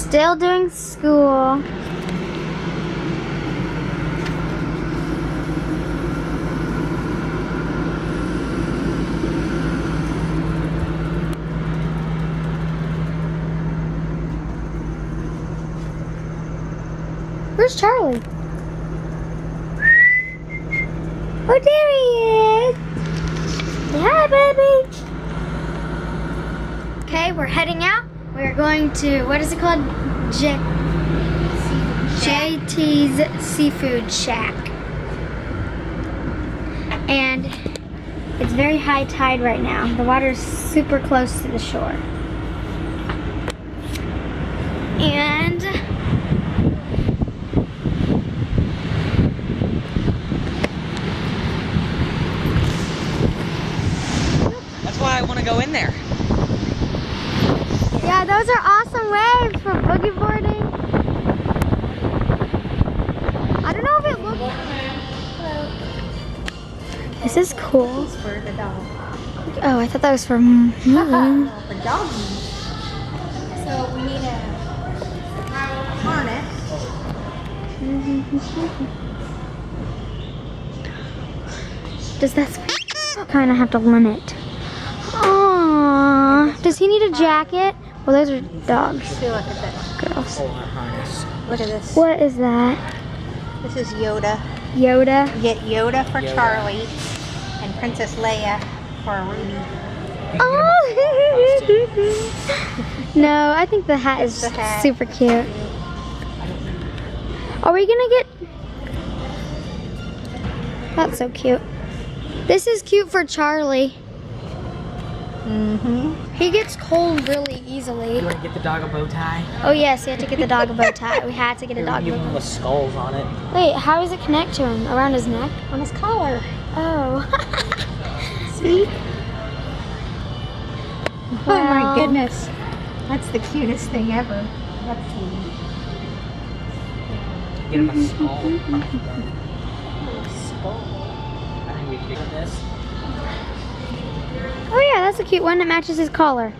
still doing school. Where's Charlie? Oh, there he is. Say hi, baby. Okay, we're heading out. We're going to, what is it called? JT's Seafood Shack. And it's very high tide right now. The water's super close to the shore. And that's why I want to go in there. yeah, those are awesome waves for boogie boarding. I don't know if it looks. This is cool. It's for the dog. Oh, I thought that was for me. For doggies. So we need a harness. Does that kind of have to limit? Aww. Does he need a jacket? Well, those are dogs. See, look at that. Girls. Look at this. What is that? This is Yoda. Yoda? You get Yoda for Charlie and Princess Leia for Ruby. Oh. No, I think the hat is The hat. super cute. Are we gonna get? That's so cute. This is cute for Charlie. Mm-hmm. He gets cold really easily. You want to get the dog a bow tie? Oh yes, we had to get the dog a bow tie. We had to get a dog Even bow tie. with skulls on it. Wait, how does it connect to him? Around his neck? On his collar. Oh. See? Oh my Wow. goodness. That's the cutest thing ever. That's sweet. Get him a skull. Skull. I think we can do this. Oh yeah, that's a cute one that matches his collar.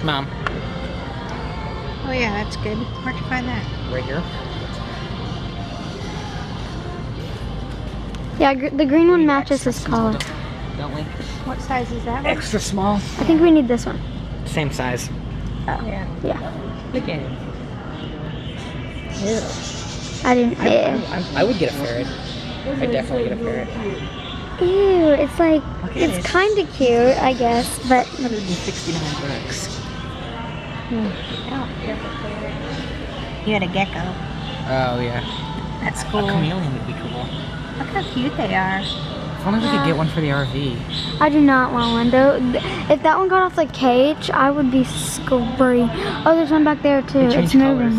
Mom, Oh yeah, that's good. Where'd you find that? right here. Yeah, the green one matches his collar. Don't we? What size is that one? Extra small. I think we need this one. Same size. Yeah. Yeah. Look at him. I didn't. Ew. I would get a ferret. I'd definitely get a ferret. Ew, it's like, Look at it's it. kind of cute, I guess, but $169. You had a gecko. Oh yeah. That's A cool. chameleon would be cool. Look how cute they are. If only we could get one for the RV. I do not want one though. If that one got off the cage, I would be screaming. Oh, there's one back there too. They It's changed moving.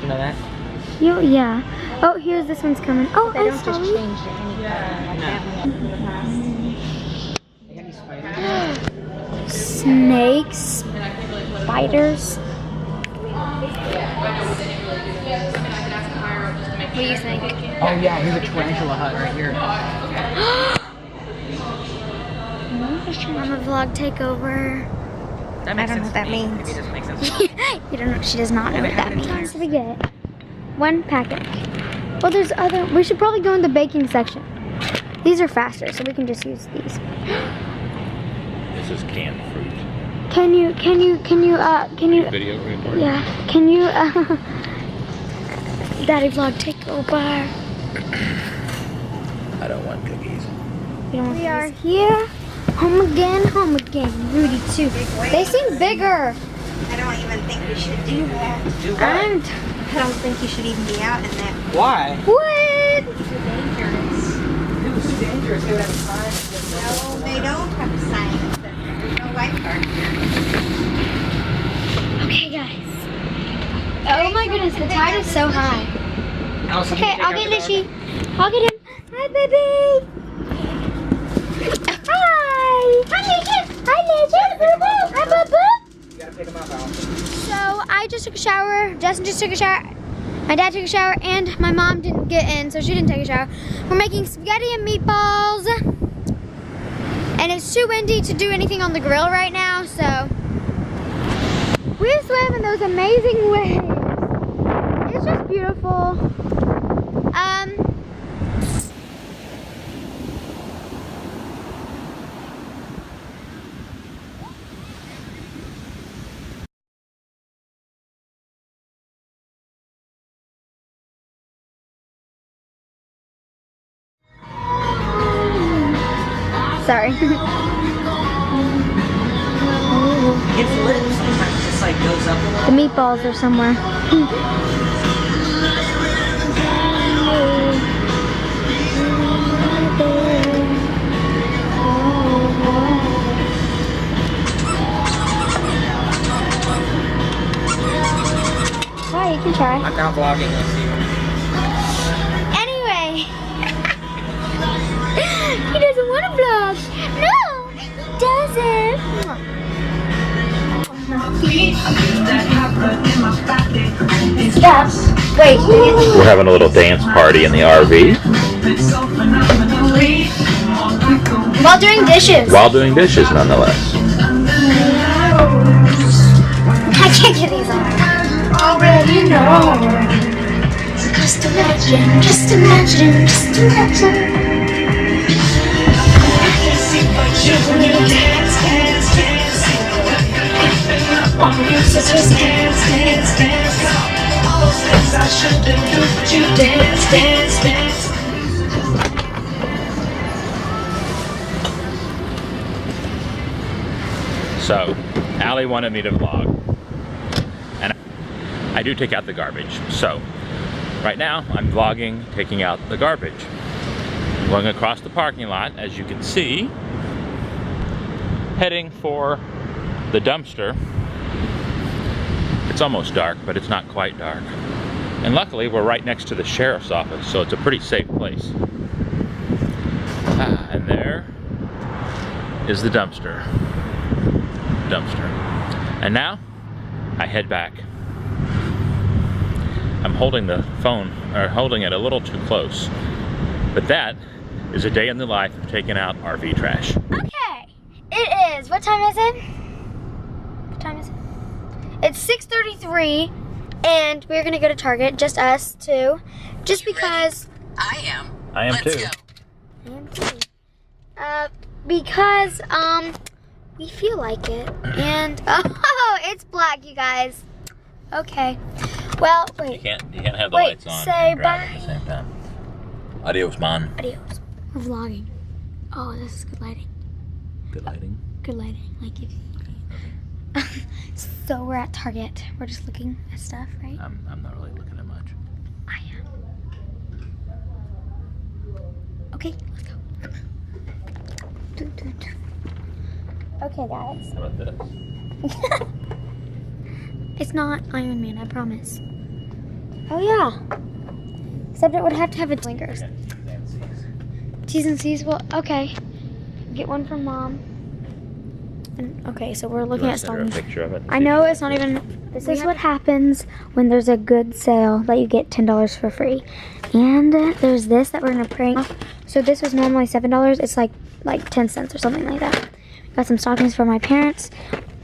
You know that? Yeah. Oh, here's this one's coming. Oh, They I'm don't just sorry. change to any color like that one. Snakes, spiders. What do you think? Oh yeah, here's a tarantula hut right here. Mama vlog takeover. That I don't know what that means. Maybe it doesn't make sense. You don't know. She does not know what that means. What else did we get? One packet. Well, there's other. We should probably go in the baking section. These are faster, so we can just use these. This is canned fruit. Can you? Video recording? Yeah. Can you? Daddy vlog takeover. I don't want cookies. We are here. Home again. Rudy too. They seem bigger. I don't even think we should do that. I'm. I don't think you should even be out in that. Why? What? It's too dangerous. It was too dangerous. They would have a sign. No, they don't have a sign. There's no lifeguard here. Okay, guys. Oh my goodness, the tide is so high. Allison, Okay, can you I'll take get out the Nishi. I'll get him. Hi, baby. Hi. Hi, Nishi. Hi, Nishi. Hi, Boo Boo. dog? You gotta pick him up, Allison. So I just took a shower. Justin just took a shower. My dad took a shower, and my mom didn't get in, so she didn't take a shower. We're making spaghetti and meatballs, and it's too windy to do anything on the grill right now. So We swam in those amazing waves. It's just beautiful. Sorry. It's lit. Sometimes it just like goes up a little. The meatballs are somewhere. Right, you can try. I'm now vlogging. Let's see. Anyway, he doesn't want to vlog. No, he doesn't. Stop. Wait. We're having a little dance party in the RV While doing dishes. while doing dishes, nonetheless. I can't get these on. Already know. Just imagine, just imagine, just imagine. So, Allie wanted me to vlog, and I do take out the garbage. So, right now I'm vlogging taking out the garbage. I'm going across the parking lot, as you can see, heading for the dumpster. It's almost dark, but it's not quite dark. And luckily, we're right next to the sheriff's office, so it's a pretty safe place. And there is the dumpster. And now, I head back. I'm holding the phone, or holding it a little too close. But that is a day in the life of taking out RV trash. Okay, it is. What time is it? What time is it? It's 6:33, and we're gonna go to Target, just us two, just because. I am. I am too. I am too. Because we feel like it, and oh, it's black, you guys. Okay. Well, wait. You can't have the Wait, lights on say and drive at the bye. same time. Adios, man. Adios. We're vlogging. Oh, this is good lighting. Good lighting. Good lighting. Like if. So we're at Target. We're just looking at stuff, right? I'm not really looking at much. I am. Okay, let's go. Okay, guys. How about this? It's not Iron Man, I promise. Oh yeah. Except it would have to have its blinkers. T's and C's. Well, okay. Get one from Mom. And okay, so we're looking at Send her a stockings. picture of it. I know it's not even. This is what happens when there's a good sale that you get $10 for free. And there's this that we're gonna prank. So this was normally $7. It's like 10 cents or something like that. Got some stockings for my parents.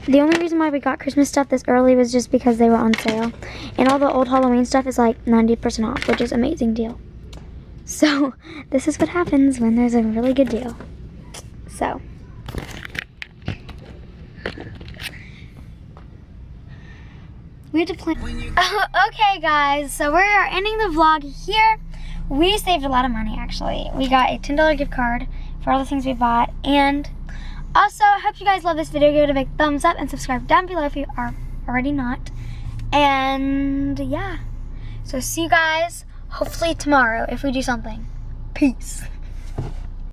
The only reason why we got Christmas stuff this early was just because they were on sale. And all the old Halloween stuff is like 90% off, which is an amazing deal. So this is what happens when there's a really good deal. So. We have to plan. Okay, guys, so we're ending the vlog here. We saved a lot of money, actually. We got a $10 gift card for all the things we bought. And also, I hope you guys love this video. Give it a big thumbs up and subscribe down below if you are already not. And yeah, so see you guys hopefully tomorrow if we do something. Peace.